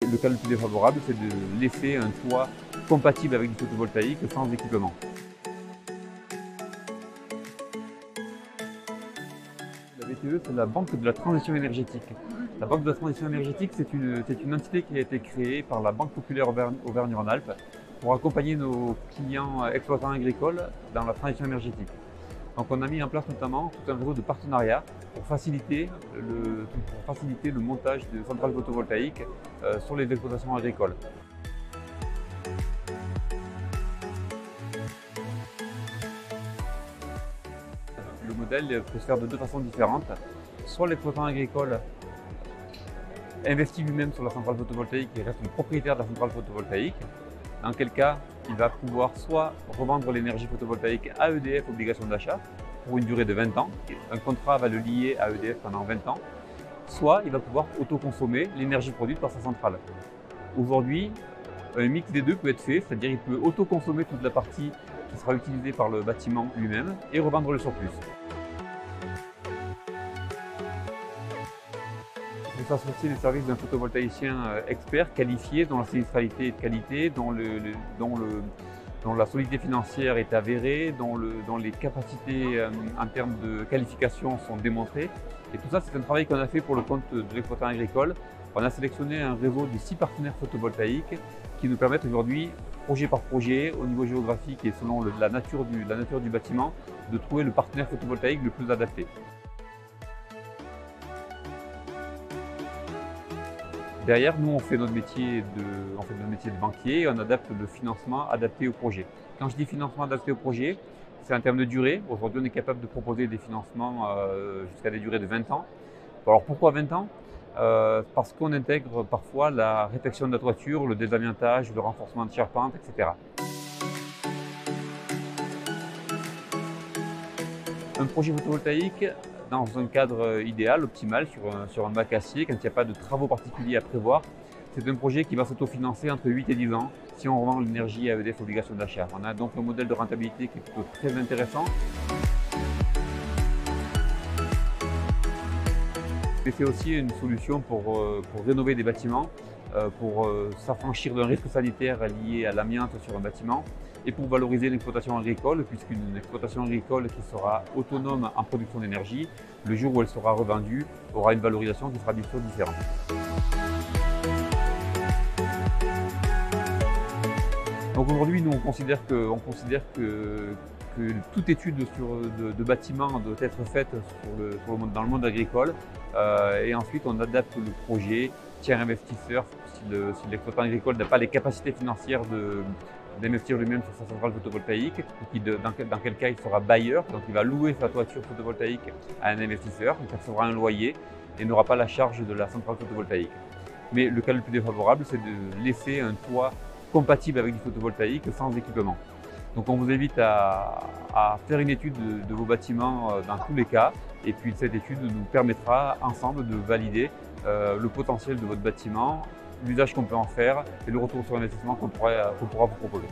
Le cas le plus défavorable, c'est de laisser un toit compatible avec du photovoltaïque sans équipement. La BTE, c'est la Banque de la transition énergétique. La Banque de la transition énergétique, c'est une entité qui a été créée par la Banque populaire Auvergne-Rhône-Alpes pour accompagner nos clients exploitants agricoles dans la transition énergétique. Donc on a mis en place notamment tout un réseau de partenariats pour faciliter le montage de centrales photovoltaïques sur les exploitations agricoles. Le modèle peut se faire de deux façons différentes. Soit l'exploitant agricole investit lui-même sur la centrale photovoltaïque et reste le propriétaire de la centrale photovoltaïque, dans quel cas il va pouvoir soit revendre l'énergie photovoltaïque à EDF obligation d'achat pour une durée de 20 ans, un contrat va le lier à EDF pendant 20 ans, soit il va pouvoir autoconsommer l'énergie produite par sa centrale. Aujourd'hui, un mix des deux peut être fait, c'est-à-dire il peut autoconsommer toute la partie qui sera utilisée par le bâtiment lui-même et revendre le surplus. Il faut s'associer les services d'un photovoltaïcien expert, qualifié, dont la sinistralité est de qualité, dont la solidité financière est avérée, dont les capacités en termes de qualification sont démontrées. Et tout ça, c'est un travail qu'on a fait pour le compte de l'exploitant agricole. On a sélectionné un réseau de 6 partenaires photovoltaïques qui nous permettent aujourd'hui, projet par projet, au niveau géographique et selon la nature du bâtiment, de trouver le partenaire photovoltaïque le plus adapté. Derrière, nous, on fait notre métier de banquier et on adapte le financement adapté au projet. Quand je dis financement adapté au projet, c'est en termes de durée. Aujourd'hui, on est capable de proposer des financements jusqu'à des durées de 20 ans. Alors pourquoi 20 ans? Parce qu'on intègre parfois la réfection de la toiture, le désamiantage, le renforcement de charpente, etc. Un projet photovoltaïque, dans un cadre idéal, optimal, sur un bac acier, quand il n'y a pas de travaux particuliers à prévoir, c'est un projet qui va s'autofinancer entre 8 et 10 ans si on revend l'énergie à EDF obligation d'achat. On a donc un modèle de rentabilité qui est plutôt très intéressant. C'est aussi une solution pour rénover des bâtiments, pour s'affranchir d'un risque sanitaire lié à l'amiante sur un bâtiment et pour valoriser l'exploitation agricole, puisqu'une exploitation agricole qui sera autonome en production d'énergie, le jour où elle sera revendue, aura une valorisation qui sera bien sûr différente. Donc aujourd'hui, nous on considère que toute étude de bâtiment doit être faite dans le monde agricole et ensuite on adapte le projet tiers investisseur si l'exploitant agricole n'a pas les capacités financières d'investir lui-même sur sa centrale photovoltaïque, dans quel cas il sera bailleur, donc il va louer sa toiture photovoltaïque à un investisseur, il percevra un loyer et n'aura pas la charge de la centrale photovoltaïque. Mais le cas le plus défavorable, c'est de laisser un toit compatible avec du photovoltaïque sans équipement. Donc on vous invite à faire une étude de vos bâtiments dans tous les cas et puis cette étude nous permettra ensemble de valider le potentiel de votre bâtiment, l'usage qu'on peut en faire et le retour sur investissement qu'on pourra vous proposer.